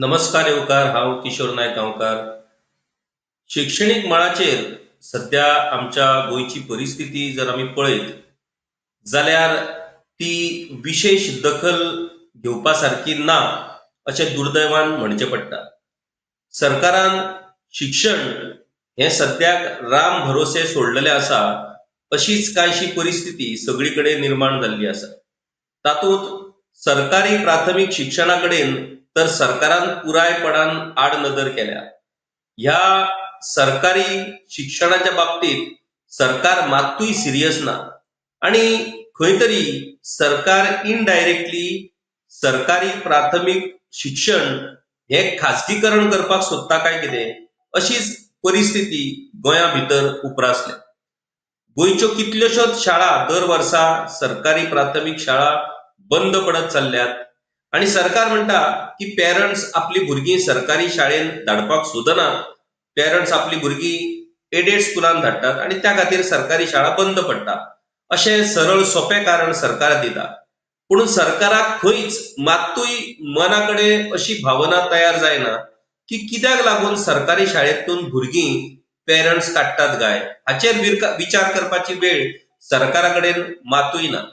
नमस्कार येवकार, हांव किशोर नायक गांवकार. शैक्षणीक मळाचेर सध्या आमच्या गोयची परिस्थिती जर आमी पळयत जाल्यार ती विशेष दखल घेवपा सारकी ना अशें दुर्दैवान म्हणचें पडटा. सरकारान शिक्षण हे सद्याक राम भरोसे सोडलेले आसा अशीच कायशी परिस्थिती सगळीकडे निर्माण जाल्ली आसा. तातूंत सरकारी प्राथमीक शिक्षणा कडेन तर सरकारान पुरायपणान आडनदर केल्या. ह्या सरकारी शिक्षणाच्या बाबतीत सरकार मात्तूय सिरियस ना आणि खंय तरी सरकार इनडायरेक्टली सरकारी प्राथमीक शिक्षण हे खाजगीकरण करपाक सोदता काय कितें अशीच परिस्थिती गोंया भितर उप्रासल्या. गोंयच्यो कितल्योशोच शाळा दर वर्सा सरकारी प्राथमीक शाळा बंद पडत चालल्यात आणि सरकार म्हणटा की पेरंट्स आपली भुरगीं सरकारी शाळेन धाडपाक सोदनात. पेरंट्स आपली भुरगीं एडेड स्कुलान धाडटात आणि त्या खातीर सरकारी शाळा बंद पडटा अशें सरळ सोपें कारण सरकार दिता. पूण सरकाराक खंयच मात्तूय मनाकडे अशी भावना तयार जायना की कित्याक लागून सरकारी शाळेंतून भुरगीं पेरंट्स काडटात गाय हाचेर विचार करपाची वेळ सरकारा कडेन मातूय ना.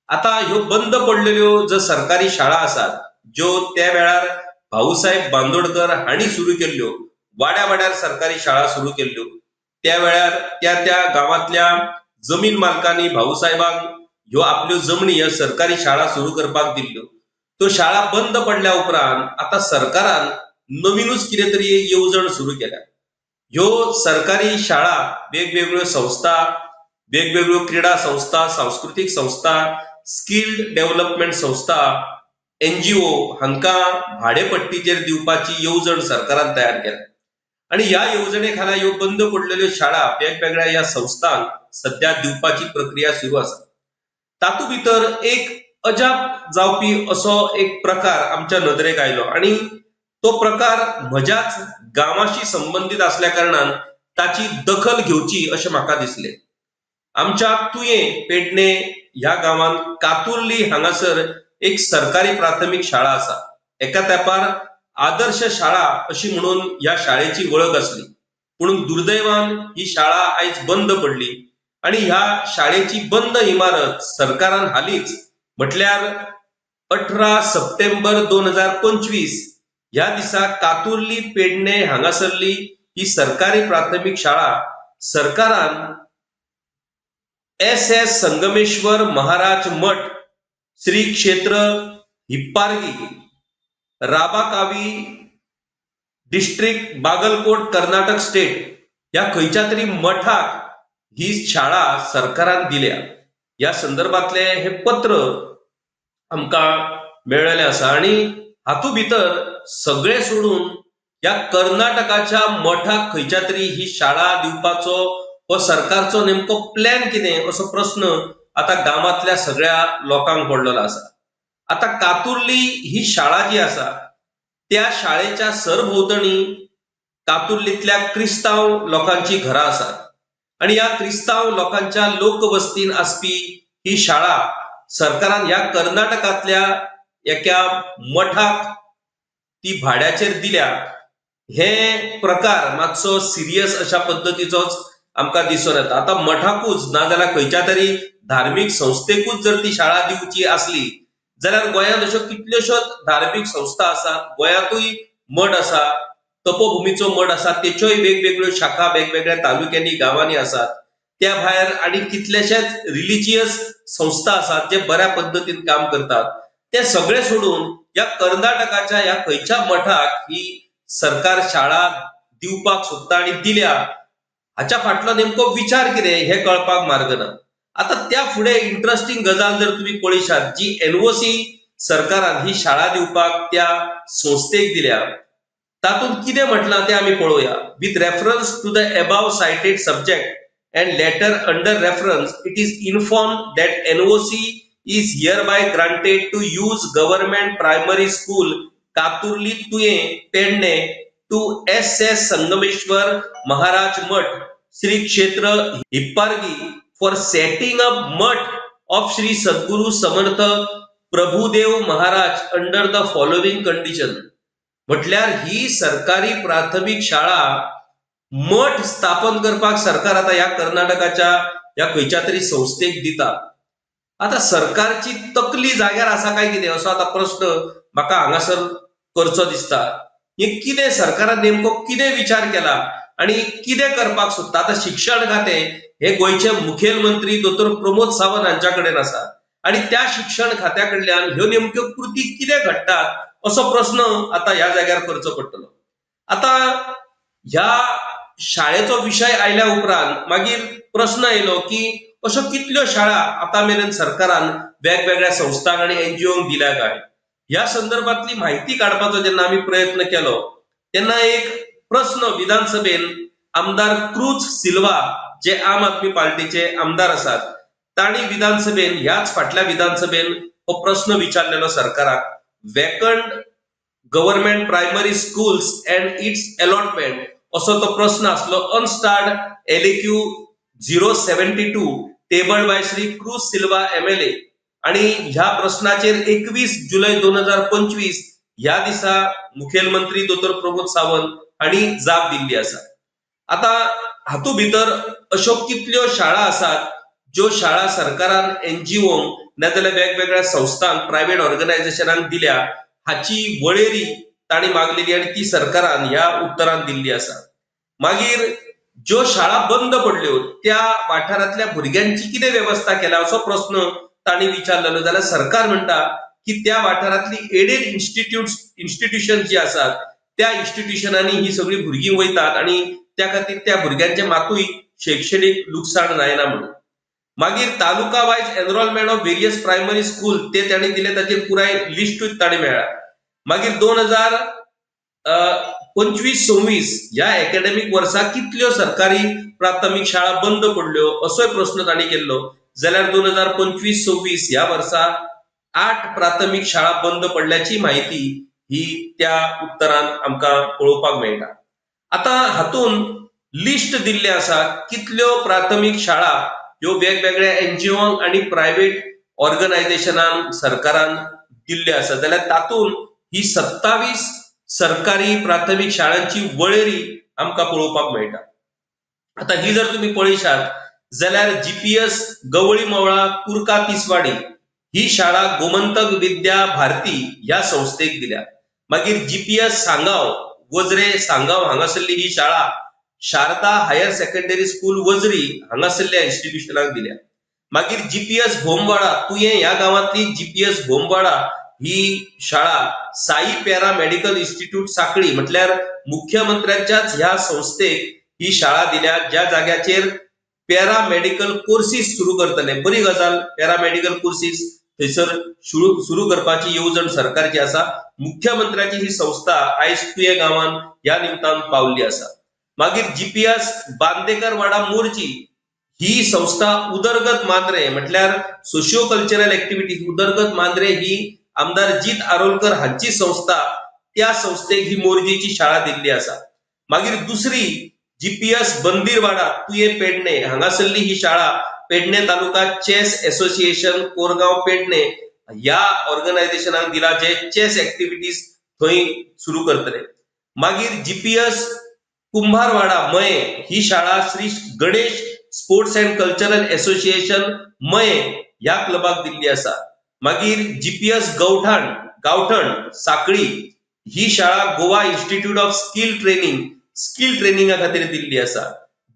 आता ह्यो बंद पडलेल्यो ज्यो सरकारी शाळा आसात ज्यो त्या वेळार भाऊसाहेब बांदोडकर हांणी सुरू केल्ल्यो, वाड्या वाड्यार सरकारी शाळा सुरू केल्ल्यो, त्या वेळार त्या गांवांतल्या जमीन मालकांनी भाऊसाहेबांक ह्यो आपल्यो जमनी ह्यो सरकारी शाळा सुरू करपाक दिल्ल्यो. त्यो शाळा बंद पडल्या उपरांत आता सरकारान नवीनच कितें तरी येवजण सुरू केल्या. ह्यो सरकारी शाळा वेगवेगळ्यो संस्था, वेगवेगळ्यो क्रीडा संस्था, सांस्कृतिक संस्था, स्किल्ड डेव्हलपमेंट संस्था, NGO हांकां भाडेपट्टीचेर दिवपाची येवजण सरकारान तयार केल्या आणि ह्या येवजणे खाला ह्यो बंद पडलेल्यो शाळा वेगवेगळ्या ह्या संस्थांक सध्या दिवपाची प्रक्रिया सुरू आसा. तातूंत भितर एक अजाप जावपी असो एक प्रकार आमच्या नदरेक आयलो आणि तो प्रकार म्हज्याच गांवाशी संबंधित असल्या कारणान ताची दखल घेवची अशें म्हाका दिसलें. आमच्या तुयें पेडणे ह्या गांवांत कातुर्ली हांगासर एक सरकारी प्राथमीक शाळा आसा. एका तेंपार आदर्श शाळा अशी म्हणून ह्या शाळेची वळख असली. पूण दुर्दैवान ही शाळा आयज बंद पडली आणि ह्या शाळेची बंद इमारत सरकारान हालींच म्हटल्यार 18 सप्टेंबर 2025 ह्या दिसा कातुर्ली पेडणे हांगासरली ही सरकारी प्राथमीक शाळा सरकारान SS संगमेश्वर महाराज मठ श्री क्षेत्र हिप्पारगी राबाकावी डिस्ट्रिक्ट बागलकोट कर्नाटक स्टेट या खंयच्या तरी मठाक ही शाळा सरकारान दिल्या. या संदर्भातले हे पत्र आमकां मेळ्ळेलें आसा आणि हातूंत भितर सगळे सोडून या कर्नाटकाच्या मठाक खंयच्या तरी ही शाळा दिवपाचो हो सरकारचो नेमको प्लॅन कितें असो प्रश्न आता गांवांतल्या सगळ्या लोकांक पडलेलो आसा. आता कातुर्ली ही शाळा जी आसा त्या शाळेच्या सरभोवतणी कातुर्लीतल्या क्रिस्तांव लोकांची घरां आसात आणि या क्रिस्तांव लोकांच्या लोकवस्तीन आसपी ही शाळा सरकारान ह्या कर्नाटकातल्या एका मठाक ती भाड्याचेर दिल्या. हे प्रकार मातसो सिरियस अशा पद्धतीचोच आमकां दिसून येता. आता मठाकूच ना जाल्यार खंयच्या तरी धार्मीक संस्थेकूच जर ती शाळा दिवची असली जाल्यार गोंयांत अश्यो कितल्योशोच धार्मीक संस्था आसात. गोंयांतूय मठ आसा, तपोभुमीचो मठ आसा, तेच्योय वेगवेगळ्यो शाखा वेगवेगळ्या तालुक्यांनी गांवांनी आसात. त्या भायर आणि कितलेशेच रिलिजियस संस्था आसात जे बऱ्या पद्धतीन काम करतात. ते सगळे सोडून या कर्नाटकाच्या ह्या खंयच्या मठाक ही सरकार शाळा दिवपाक सोदता आणि दिल्या हाच्या फाटलो नेमको विचार कितें हे कळपाक मार्ग ना. आता त्या फुडें इंटरेस्टिंग गजाल जर तुम्ही पळयशात जी NOC सरकारान ही शाळा दिवपाक त्या संस्थेक दिल्या तातूंत कितें म्हटलां तें आमी पळोवया. With reference to the above cited subject and letter under reference it is informed that NOC is hereby granted to use government primary school Katurli Tuye Pedne to SS Sangameshwar Maharaj Mutt Sri Kshetra Hippargi for setting up mutt of Sri Sadguru Samartha Prabhudev Maharaj under the following condition. म्हटल्यार ही सरकारी प्राथमिक शाळा मठ स्थापन करपाक सरकार आता ह्या कर्नाटकाच्या ह्या खंयच्या तरी संस्थेक दिता. आता सरकारची तकली जाग्यार आसा काय कितें असो आता प्रश्न म्हाका हांगासर करचो दिसता. हे कितें सरकारान नेमको कितें विचार केला आणि कितें करपाक सोदता. आता शिक्षण खाते हे गोयचे मुखेलमंत्री दोतोर प्रमोद सावंत हांच्या कडेन आसा आणि त्या शिक्षण खात्या कडल्यान ह्यो नेमक्यो कृती कितें घडटात असो प्रश्न आता ह्या जाग्यार करचो पडटलो. आता ह्या शाळेचो विषय आयल्या उपरांत मागीर प्रश्न येयलो की अशो कितल्यो शाळा आता मेरेन सरकारान वेगवेगळ्या संस्थांक आणि एनजीओंक दिल्या काय. ह्या संदर्भातली माहिती काढपाचो जेन्ना आम्ही प्रयत्न केलो तेन्ना एक प्रश्न विधानसभेन आमदार क्रूज सिल्वा जे आम आदमी पार्टीचे आमदार आसात तांणी विधानसभेन ह्याच फाटल्या विधानसभेन हो प्रश्न विचारलेलो सरकाराक. Vacant government primary schools and its allotment असो तो प्रश्न आसलो. Unstarred LAQ 072 tabled by Shri Cruz Silva MLA आणि ह्या प्रश्नाचेर 21 जुलै 2025 ह्या दिसा मुखेलमंत्री दोतोर प्रमोद सावंत हांणी जाप दिल्ली आसा. आता हातू भितर अश्यो कितल्यो शाळा आसात ज्यो शाळा सरकारान एनजीओंक नाजाल्यार वेगवेगळ्या संस्थांक प्रायव्हेट ऑर्गनायझेशनांक दिल्या हाची वळेरी तांणी मागलेली आणि ती सरकारान ह्या उत्तरान दिल्ली आसा. मागीर ज्यो शाळा बंद पडल्यो त्या वाठारांतल्या भुरग्यांची कितें व्यवस्था केला असो प्रश्न तांणी विचारलेलो जाल्यार सरकार म्हणटा की त्या वाठारांतली एडेड इन्स्टिट्यूशन जी आसात त्या इन्स्टिट्यूशनांनी ही सगळी भुरगीं वयतात आणि त्या खातीर त्या भुरग्यांचे मातूय शैक्षणिक लुकसाण जायना म्हणून. मागीर taluka wise enrolment of various primary school ते तांणी दिले ताचेर पुराय लिस्टूच तांणी मेळ्ळा. मागीर 2025-26 ह्या अकॅडमिक वर्सा कितल्यो सरकारी प्राथमिक शाळा बंद पडल्यो असोय प्रश्न तांणी केल्लो जाल्यार 2025-26 ह्या वर्सा 8 प्राथमिक शाळा बंद पडल्याची माहिती ही त्या उत्तरान आमकां पळोवपाक मेळटा. आता हातून लिस्ट दिल्ले आसा कितल्यो प्राथमिक शाळा ह्यो वेगवेगळ्या एनजीओ आणि प्रायव्हेट ऑर्गनायझेशनांक सरकारान दिल्ल्यो आसा जाल्यार तातून ही 27 सरकारी प्राथमिक शाळांची वळेरी आमकां पळोवपाक मेळटा. आता ही जर तुम्ही पळयशात जाल्यार जीपीएस गवळी मवळा कुर्का तिसवाडी ही शाळा गोमंतक विद्या भारती ह्या संस्थेक दिल्या. मागीर जीपीएस सांगाव वजरे सांगाव हांगासरली ही शाळा शारदा हायर सेकंडरी स्कूल वजरी हांगासरल्या इन्स्टिट्यूशनाक दिल्या. मागीर जीपीएस भोमवाडा तुये ह्या गावातली जीपीएस भोमवाडा ही शाळा साई पॅरा मेडिकल इन्स्टिट्यूट साखळी म्हटल्यार मुख्यमंत्र्यांच्याच ह्या संस्थेक ही शाळा दिल्या ज्या जाग्याचेर पॅरामेडिकल कोर्सीस सुरू करतले. बरी गजाल पॅरामेडिकल कोर्सीस थंयसर सुरू करपाची येवजण सरकारची आसा. मुख्यमंत्र्याची ही संस्था आयज तुये गावान ह्या निमतान पावल्ली आसा. मागीर जीपीएस बांदेकर वाडा मोर्ची ही संस्था उदरगत मांद्रे म्हटल्यार सोशियो कल्चरल ऍक्टिव्हिटीज उदरगत मांद्रे ही आमदार जीत आरोलकर हांची संस्था त्या संस्थेक ही मोर्जीची शाळा दिल्ली आसा. मागीर दुसरी जीपीएस बंदीरवाडा तुये पेडणे हांगासरली ही शाळा पेडणे तालुका चेस असोसिएशन कोरगांव पेडणे ह्या ऑर्गनायझेशनाक दिला जे चेस ऍक्टिव्हिटीज थंय सुरू करतले. मागीर जीपीएस कुंभारवाडा मये ही शाळा Shri Ganesh sports and cultural association मये ह्या क्लबाक दिल्ली आसा. मागीर जीपीएस गावठण साखळी ही शाळा गोवा इन्स्टिट्यूट ऑफ स्किल ट्रेनिंगा खातीर दिल्ली आसा.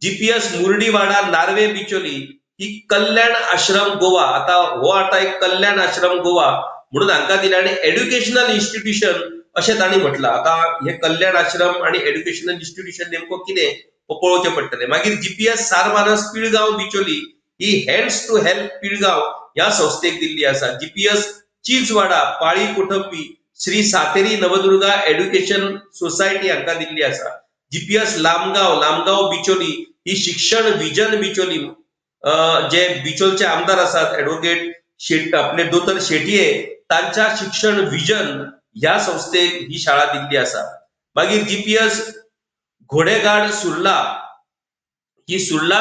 जीपीएस मुर्डीवाडा नार्वे बिचोली ही कल्याण आश्रम गोवा आता एक कल्याण आश्रम गोवा म्हणून हांकां दिल्या आणि एड्युकेशनल इन्स्टिट्यूशन अशें तांणी म्हटलां. आता हे कल्याण आश्रम आणि एड्युकेशनल इन्स्टिट्यूशन नेमको कितें पळोवचें पडटलें. मागीर जीपीएस सारमानस पिळगांव बिचोली ही हँड्स टू हेल्प पिळगांव ह्या संस्थेक दिल्ली आसा. GPS Chinchwada Pali Kothappi Shri Sateri Navdurga education society हांकां दिल्ली आसा. जीपीएस लामगाव बिचोली ही शिक्षण विजन बिचोली जे बिचोलचे आमदार आसात ऍडव्होकेट आपले दोतर शेटये तांच्या शिक्षण विजन ह्या संस्थेक ही शाळा दिल्ली आसा. मागीर जीपीएस घोडेगाड सुर्ला ही सुर्ला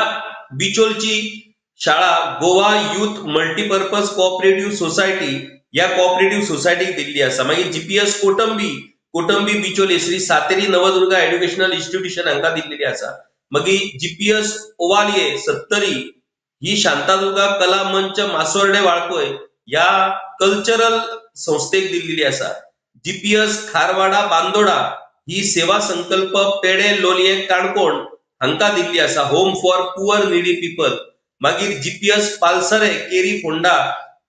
बिचोलची शाळा Goa youth multipurpose cooperative society या कोऑपरेटिव्ह सोसायटीक दिल्ली आसा. मागीर GPS Kotambi Bichole Shri Sateri Navdurga educational institution हांका दिल्लेली आसा. मागीर जीपीएस ओवालिये 70 ही शांतादुर्गा कला मंच मासोर्डे वाळपय या कल्चरल संस्थेक दिल्लेली आसा. जीपीएस खारवाडा बांदोडा ही सेवा संकल्प पेडे लोलये काणकोण हांका दिल्ली आसा. Home for poor needy people. मागीर जीपीएस पालसरे केरी फोंडा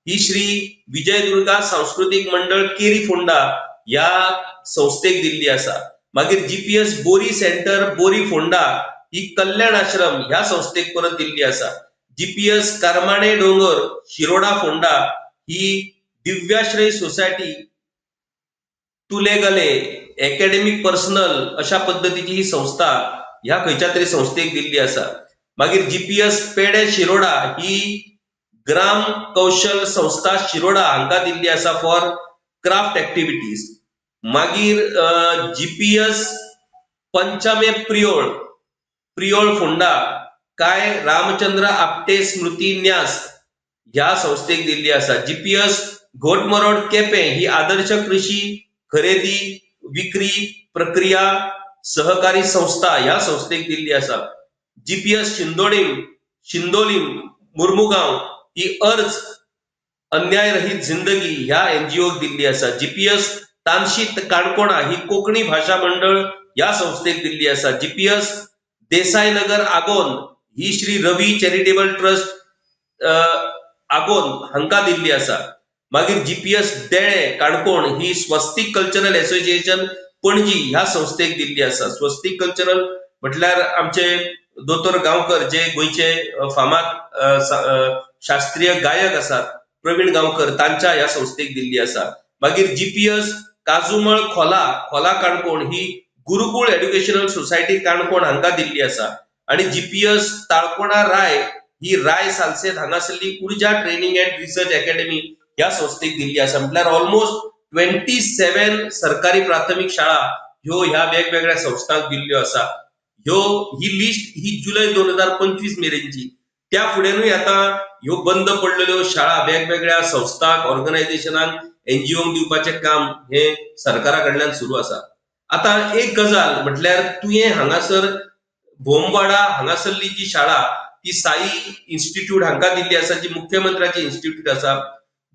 ही श्री विजयदुर्गा सांस्कृतिक मंडळ केरी फोंडा या संस्थेक दिल्ली आसा. मागीर जीपीएस बोरी सेंटर बोरी फोंडा ही कल्याण आश्रम ह्या संस्थेक परत दिल्ली आसा. जीपीएस करमाणे डोंगर शिरोडा फोंडा ही दिव्याश्रय सोसायटी तुलेगले अकॅडमिक पर्सनल अशा पद्धतीची ही संस्था ह्या खंयच्या तरी संस्थेक दिल्ली आसा. मागीर जीपीएस पेडे शिरोडा ही ग्राम कौशल संस्था शिरोडा हांका दिल्ली आसा फॉर क्राफ्ट ऍक्टिव्हिटीज. मागीर जीपीएस पंचमे प्रियोळ फोंडा काय रामचंद्र आपटे स्मृती न्यास ह्या संस्थेक दिल्ली आसा. जीपीएस घोटमरोड केपें ही आदर्श कृषी खरेदी विक्री प्रक्रिया सहकारी संस्था ह्या संस्थेक दिल्ली आसा. जीपीएस शिंदोलीम मुर्मुगांव ही अर्ज अन्याय रहित जिंदगी ह्या एनजीओ दिल्ली आसा. जीपीएस तानशीत काणकोणा ही कोकणी भाषा मंडळ या संस्थेक दिल्ली आसा. जीपीएस देसाई नगर आगोंद ही श्री रवी चॅरिटेबल ट्रस्ट आगोंद हांका दिल्ली आसा. मागीर जीपीएस देळे काणकोण ही स्वस्तिक कल्चरल असोसिएशन पणजी ह्या संस्थेक दिल्ली आसा. स्वस्तिक कल्चरल म्हटल्यार आमचे दोतोर गांवकर जे गोंयचे फामाद शास्त्रीय गायक आसात प्रवीण गांवकर तांच्या ह्या संस्थेक दिल्ली आसा. मागीर जीपीएस काजुमळ खोला काणकोण ही गुरुकुळ एज्युकेशनल सोसायटी काणकोण हांका दिल्ली आसा. आणि जीपीएस ताळकोणा राय ही राय सालसेत हांगासरली उर्जा ट्रेनिंग अँड रिसर्च अकॅडमी ह्या संस्थेक दिल्ली आसा. म्हटल्यार ऑलमोस्ट 27 सरकारी प्राथमिक शाळा ह्यो ह्या वेगवेगळ्या संस्थांक दिल्ल्यो आसा. ही लिस्ट ही जुलै 2025 मेरेनची. त्या फुडेनूय आता ह्यो बंद पडलेल्यो शाळा वेगवेगळ्या संस्थांक ऑर्गनायझेशनांक एनजीओंक दिवपाचे काम हे सरकारा कडल्यान सुरू आसा. आता एक गजाल म्हटल्यार तुवें हांगासर बोमवाडा हांगासरली जी शाळा ती साई इन्स्टिट्यूट हांका दिल्ली आसा जी मुख्यमंत्र्याची इन्स्टिट्यूट आसा.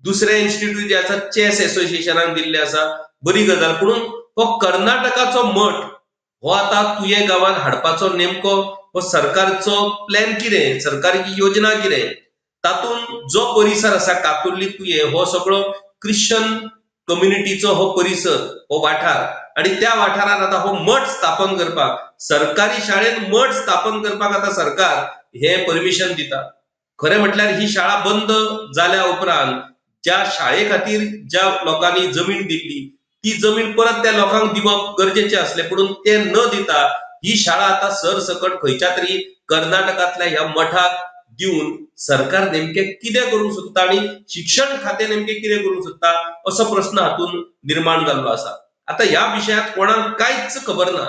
दुसरे इन्स्टिट्यूट जे आसा चेस असोसिएशनाक दिल्ले आसा. बरी गजाल. पूण हो कर्नाटकाचो मठ हो आता तुये गांवांत हाडपाचो नेमको हो सरकारचो प्लॅन कितें, सरकारची योजना कितें? तातूंत जो परिसर आसा कातुर्ली तुये हो सगळो क्रिश्चन कम्युनिटीचो हो परिसर हो वाठार आणि त्या वाठारात आता हो मठ स्थापन करपाक सरकारी शाळेत मठ स्थापन करपाक आता सरकार हे परमिशन दिता. खरें म्हटल्यार ही शाळा बंद जाल्या उपरांत ज्या शाळे खातीर ज्या लोकांनी जमीन दिल्ली ती जमीन परत त्या लोकांक दिवप गरजेचे असले. पूण ते न दिता ही शाळा आता सरसकट खंयच्या तरी कर्नाटकातल्या ह्या मठाक दिवन सरकार नेमके कितें करूंक सोदता आणि शिक्षण खाते नेमके कितें करूंक सोदता असो प्रश्न हातून निर्माण जाल्लो आसा. आता ह्या विशयात कोणाक कांयच खबर ना.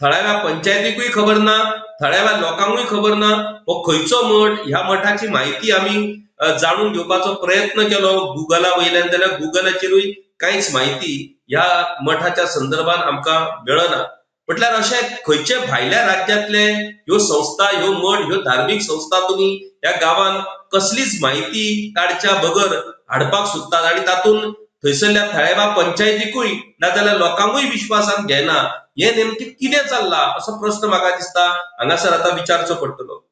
थळाव्या पंचायतीकूय खबर ना, थळाव्या लोकांकूय खबर ना हो खंयचो मठ. ह्या मठाची माहिती आमी जाणून घेवपाचो प्रयत्न केलो गुगला वयल्यान जाल्यार गुगलाचेरूय कांयच माहिती ह्या मठाच्या संदर्भात आमकां मेळना. म्हटल्यार अशे खंयचे भायल्या राज्यांतले ह्यो संस्था ह्यो मठ ह्यो धार्मीक संस्था तुमी ह्या गांवांत कसलीच माहिती काडच्या बगर हाडपाक सोदतात आणि तातूंत थंयसरल्या थळाव्या पंचायतीकूय नाजाल्यार लोकांकूय विश्वासान घेना. हे नेमके कितें चल्लां असो प्रश्न म्हाका दिसता हांगासर आता विचारचो पडटलो.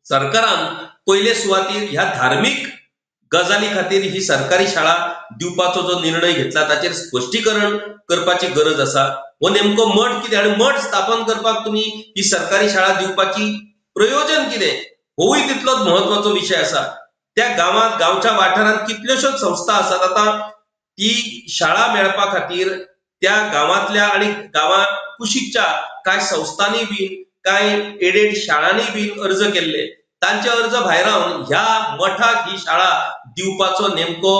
सरकारान पयले सुवातेर ह्या धार्मीक गजाली खातीर ही सरकारी शाळा दिवपाचो जो निर्णय घेतला ताचेर स्पश्टीकरण करपाची गरज आसा. हो नेमको मठ कितें आणि मठ स्थापन करपाक तुम्ही ही सरकारी शाळा दिवपाची प्रयोजन कितें होय तितलोच महत्वाचो विषय आसा. त्या गावात गावच्या वाठारात कितल्योशोच संस्था आसात. आता ती शाळा मेळपा खातीर त्या गावातल्या आणि गावा कुशीकच्या काय संस्थांनी बीन काय एडेड शाळांनी बीन अर्ज केल्ले. तांचे अर्ज भायर रावन ह्या मठाक ही शाळा दिवपाचो नेमको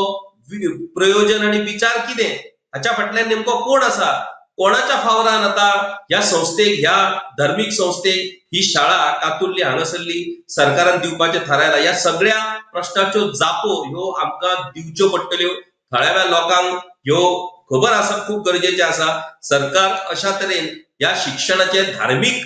प्रयोजन आणि विचार कितें हाच्या फाटल्यान नेमको कोण आसा. कोणाच्या फावरान आता ह्या संस्थेक ह्या धार्मिक संस्थेक ही शाळा कातुर्ली हांगासरली सरकारान दिवपाचे थारायला. ह्या सगळ्या प्रश्नाच्यो जापो ह्यो आमकां दिवच्यो पडटल्यो. थळाव्या लोकांक ह्यो खबर असप खूप गरजेचे असा. सरकार अशा तरेन या शिक्षणाचे धार्मिक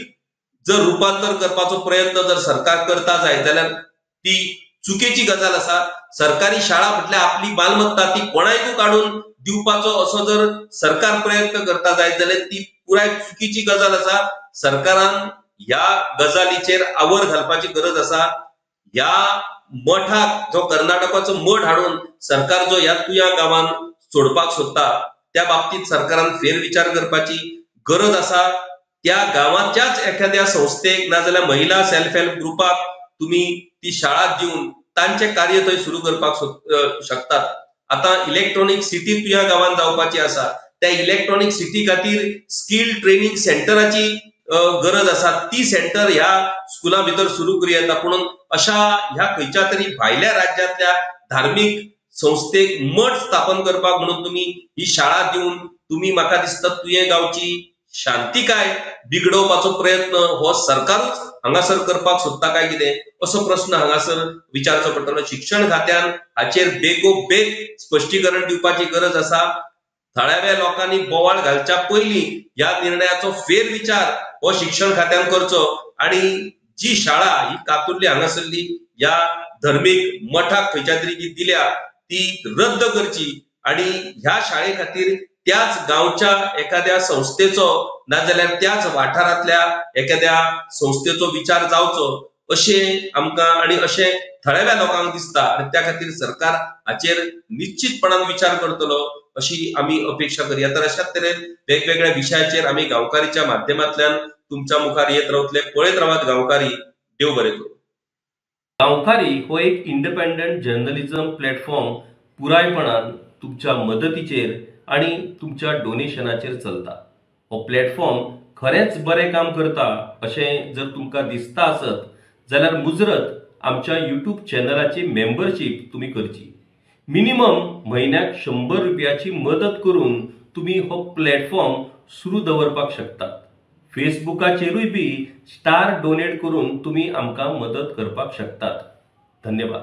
जर रूपांतर करपाचो प्रयत्न जर सरकार करता जाय जाल्यार ती चुकीची गजाल असा. सरकारी शाळा म्हटल्यार आपली मालमत्ता ती कोणायकू काढून दिवपाचो असो जर सरकार प्रयत्न करता जायत जाल्यार ती पुराय चुकीची गजाल असा. सरकारान ह्या गजालीचेर आवर घालपाची गरज असा. ह्या मठाक जो कर्नाटकाचो मठ हाडून सरकार जो ह्या तुया गांवांत सोडपाक सोदता त्या बाबतीत सरकारान फेरविचार करपाची गरज असा. त्या गांवाच्याच एखाद्या संस्थेक नाजाल्यार महिला सेल्फ हेल्प ग्रुपाक तुम्ही ती शाळा दिवन तांचे कार्य थंय सुरू करपाक शकतात. आता इलेक्ट्रॉनिक सिटी तुया गांवांत जावपाची असा. त्या इलेक्ट्रॉनिक सिटी खातीर स्किल ट्रेनिंग सेंटराची गरज असा. ती सेंटर ह्या स्कुला भितर सुरू करूं येता. म्हणून अशा ह्या खंयच्या तरी भायल्या राज्यांतल्या धार्मिक संस्थेक मठ स्थापन करपाक म्हणून तुम्ही ही शाळा दिवन तुम्ही म्हाका दिसता तुये गांवची शांतिकाय बिगडोवपाचो प्रयत्न हो सरकारूच हांगासर करपाक सोदता काय कितें असो प्रश्न हांगासर विचारचो पडटलो. शिक्षण खात्यान हाचेर बेगोबेग स्पश्टीकरण दिवपाची गरज असा. थळाव्या लोकांनी बोवाळ घालच्या पयलीं ह्या निर्णयाचो फेरविचार हो शिक्षण खात्यान करचो आणि जी शाळा ही कातुर्ली हांगासरली ह्या धर्मीक मठाक खंयच्या तरी जी दिल्या ती रद्द करची आणि ह्या शाळे खातीर त्याच गांवच्या एखाद्या संस्थेचो नाजाल्यार त्याच वाठारांतल्या एखाद्या संस्थेचो विचार जावचो अशें आमकां आणि अशें थळाव्या लोकांक दिसता. आणि त्या खातीर सरकार हाचेर निश्चितपणान विचार करतलो अशी आमी अपेक्षा करया. तर अशाच तरेन वेगवेगळ्या विशयाचेर आमी गांवकारीच्या माध्यमांतल्यान तुमच्या मुखार येत रावतले. पळयत रावात गांवकारी. देव बरें करूं. गांवकारी हो एक इंडिपेंडंट जर्नलिझम प्लॅटफॉर्म पुरायपणान तुमच्या मदतीचेर आणि तुमच्या डोनेशनाचेर चलता. हो प्लॅटफॉर्म खरेंच बरें काम करता अशें जर तुमकां दिसता आसत जाल्यार मुजरत आमच्या यूट्यूब चॅनलाची मेंबरशीप तुम्ही करची. मिनिमम म्हयन्याक 100 रुपयाची मदत करून तुम्ही हो प्लॅटफॉर्म सुरू दवरपाक शकतात. फेसबुकाचेरूय बी स्टार डोनेट करून तुम्ही आमकां मदत करपाक शकतात. धन्यवाद.